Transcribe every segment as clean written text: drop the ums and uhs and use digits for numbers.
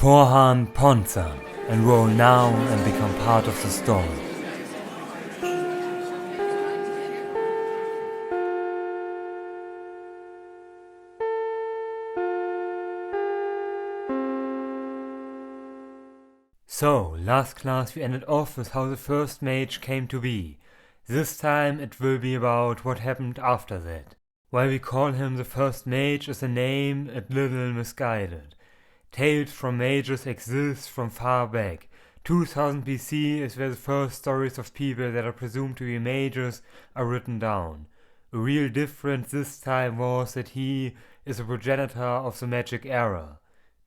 Fornhan.Ponsan, and roll now and become part of the story. So, last class we ended off with how the first mage came to be. This time it will be about what happened after that. Why we call him the first mage is a name a little misguided. Tales from mages exist from far back. 2000 BC is where the first stories of people that are presumed to be mages are written down. A real difference this time was that he is a progenitor of the magic era.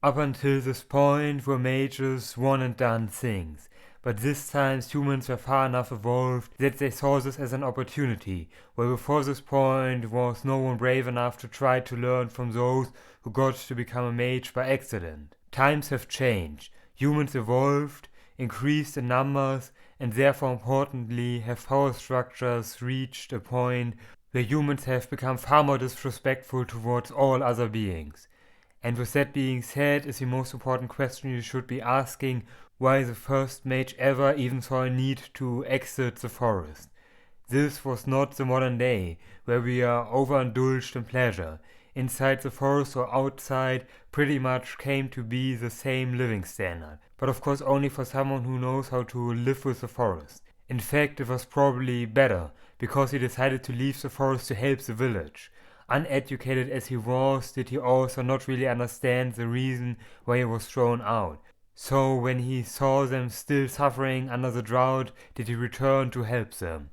Up until this point were mages one and done things, but this time humans were far enough evolved that they saw this as an opportunity, where before this point was no one brave enough to try to learn from those who got to become a mage by accident. Times have changed, humans evolved, increased in numbers, and therefore importantly have power structures reached a point where humans have become far more disrespectful towards all other beings. And with that being said is the most important question you should be asking, why the first mage ever even saw a need to exit the forest. This was not the modern day, where we are overindulged in pleasure. Inside the forest or outside pretty much came to be the same living standard, but of course only for someone who knows how to live with the forest. In fact, it was probably better, because he decided to leave the forest to help the village. Uneducated as he was, did he also not really understand the reason why he was thrown out. So when he saw them still suffering under the drought, did he return to help them.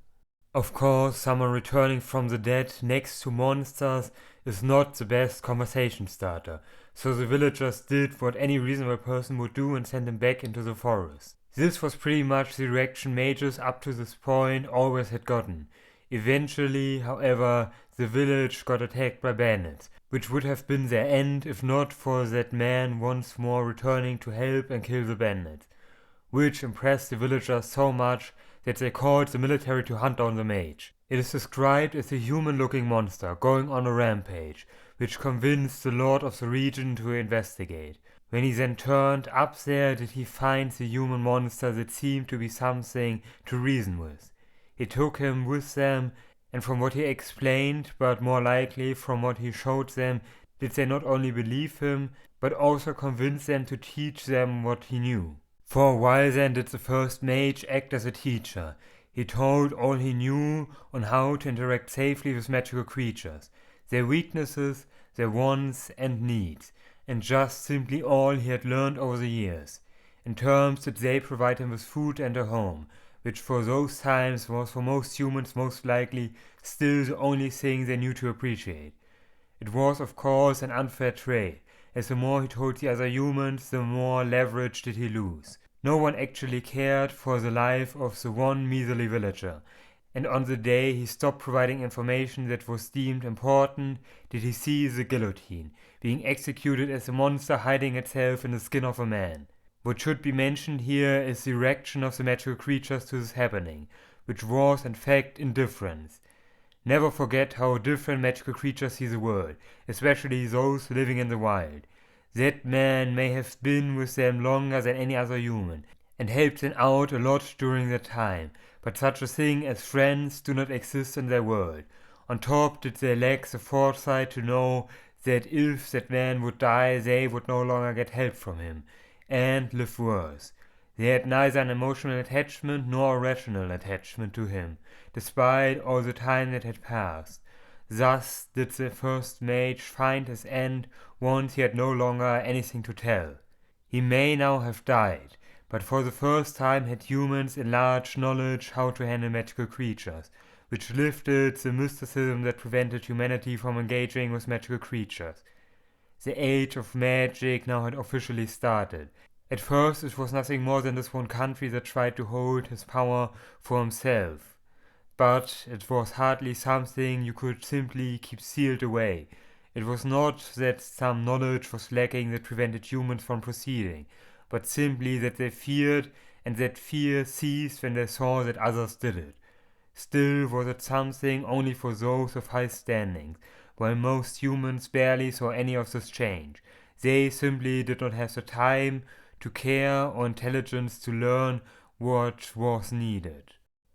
Of course, someone returning from the dead next to monsters is not the best conversation starter, so the villagers did what any reasonable person would do and sent him back into the forest. This was pretty much the reaction mages up to this point always had gotten. Eventually, however, the village got attacked by bandits, which would have been their end if not for that man once more returning to help and kill the bandits, which impressed the villagers so much that they called the military to hunt down the mage. It is described as a human-looking monster going on a rampage, which convinced the lord of the region to investigate. When he then turned up there, did he find the human monster that seemed to be something to reason with. He took him with them, and from what he explained, but more likely from what he showed them, did they not only believe him, but also convince them to teach them what he knew. For a while then did the first mage act as a teacher. He told all he knew on how to interact safely with magical creatures, their weaknesses, their wants and needs, and just simply all he had learned over the years, in terms that they provide him with food and a home, which for those times was for most humans most likely still the only thing they knew to appreciate. It was of course an unfair trade, as the more he told the other humans, the more leverage did he lose. No one actually cared for the life of the one miserly villager, and on the day he stopped providing information that was deemed important, did he see the guillotine, being executed as a monster hiding itself in the skin of a man. What should be mentioned here is the reaction of the magical creatures to this happening, which was in fact indifference. Never forget how different magical creatures see the world, especially those living in the wild. That man may have been with them longer than any other human, and helped them out a lot during that time, but such a thing as friends do not exist in their world. On top did they lack the foresight to know that if that man would die, they would no longer get help from him, and live worse. They had neither an emotional attachment nor a rational attachment to him, despite all the time that had passed. Thus did the first mage find his end once he had no longer anything to tell. He may now have died, but for the first time had humans enlarged knowledge how to handle magical creatures, which lifted the mysticism that prevented humanity from engaging with magical creatures. The age of magic now had officially started. At first it was nothing more than this one country that tried to hold his power for himself. But it was hardly something you could simply keep sealed away. It was not that some knowledge was lacking that prevented humans from proceeding, but simply that they feared, and that fear ceased when they saw that others did it. Still was it something only for those of high standing, while most humans barely saw any of this change. They simply did not have the time to care or intelligence to learn what was needed.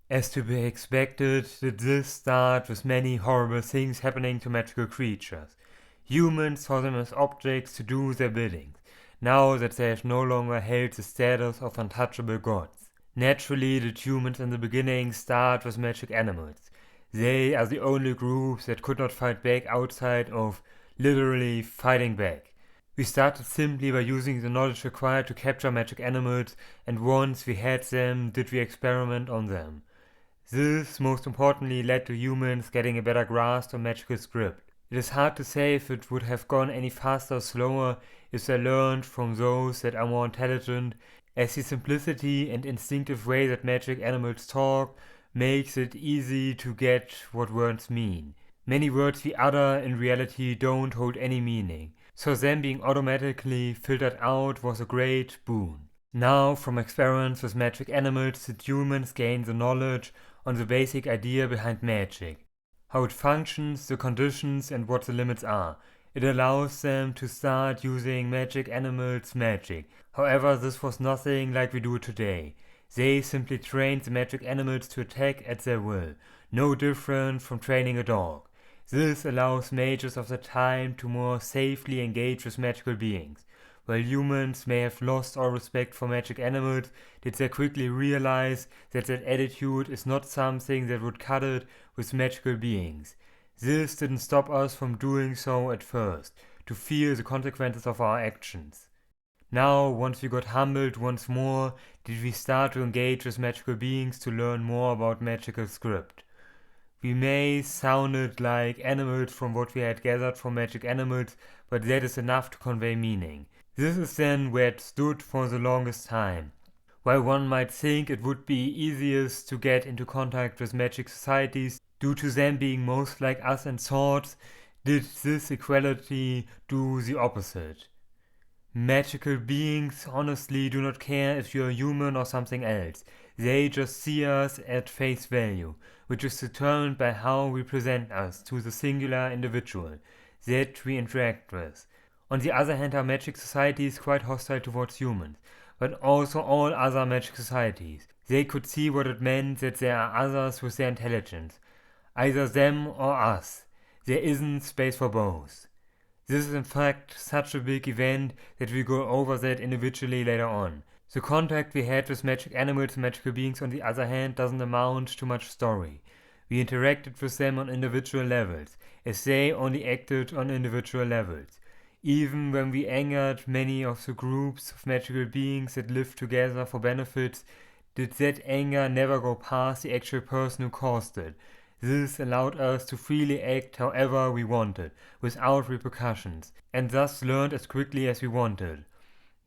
As to be expected, did this start with many horrible things happening to magical creatures. Humans saw them as objects to do their bidding, now that they have no longer held the status of untouchable gods. Naturally, did humans in the beginning start with magic animals. They are the only groups that could not fight back outside of literally fighting back. We started simply by using the knowledge required to capture magic animals, and once we had them, did we experiment on them. This, most importantly, led to humans getting a better grasp on magical script. It is hard to say if it would have gone any faster or slower if they learned from those that are more intelligent, as the simplicity and instinctive way that magic animals talk makes it easy to get what words mean. Many words we utter in reality don't hold any meaning, so them being automatically filtered out was a great boon. Now, from experiments with magic animals, the humans gain the knowledge on the basic idea behind magic, how it functions, the conditions, and what the limits are. It allows them to start using magic animals' magic. However, this was nothing like we do today. They simply trained the magic animals to attack at their will, no different from training a dog. This allows mages of the time to more safely engage with magical beings. While humans may have lost all respect for magic animals, did they quickly realize that attitude is not something that would cut it with magical beings. This didn't stop us from doing so at first, to feel the consequences of our actions. Now, once we got humbled once more, did we start to engage with magical beings to learn more about magical script. We may sounded like animals from what we had gathered from magic animals, but that is enough to convey meaning. This is then where it stood for the longest time. While one might think it would be easiest to get into contact with magic societies due to them being most like us in sorts, did this equality do the opposite. Magical beings honestly do not care if you're human or something else. They just see us at face value, which is determined by how we present us to the singular individual that we interact with. On the other hand, our magic society is quite hostile towards humans, but also all other magic societies. They could see what it meant that there are others with their intelligence, either them or us. There isn't space for both. This is in fact such a big event that we go over that individually later on. The contact we had with magic animals and magical beings, on the other hand, doesn't amount to much story. We interacted with them on individual levels, as they only acted on individual levels. Even when we angered many of the groups of magical beings that lived together for benefits, did that anger never go past the actual person who caused it. This allowed us to freely act however we wanted, without repercussions, and thus learned as quickly as we wanted.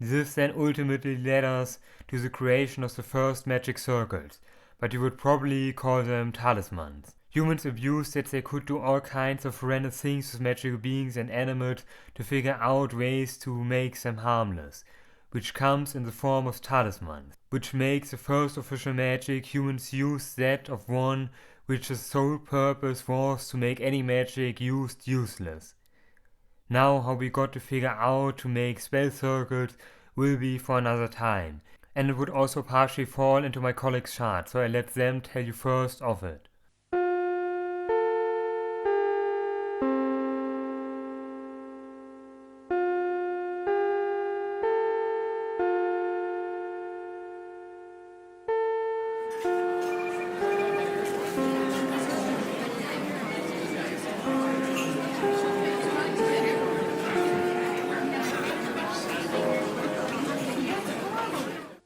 This then ultimately led us to the creation of the first magic circles, but you would probably call them talismans. Humans abused that they could do all kinds of horrendous things with magical beings and animals to figure out ways to make them harmless, which comes in the form of talismans, which makes the first official magic humans use that of one which its sole purpose was to make any magic used useless. Now how we got to figure out to make spell circles will be for another time, and it would also partially fall into my colleague's chart, so I let them tell you first of it.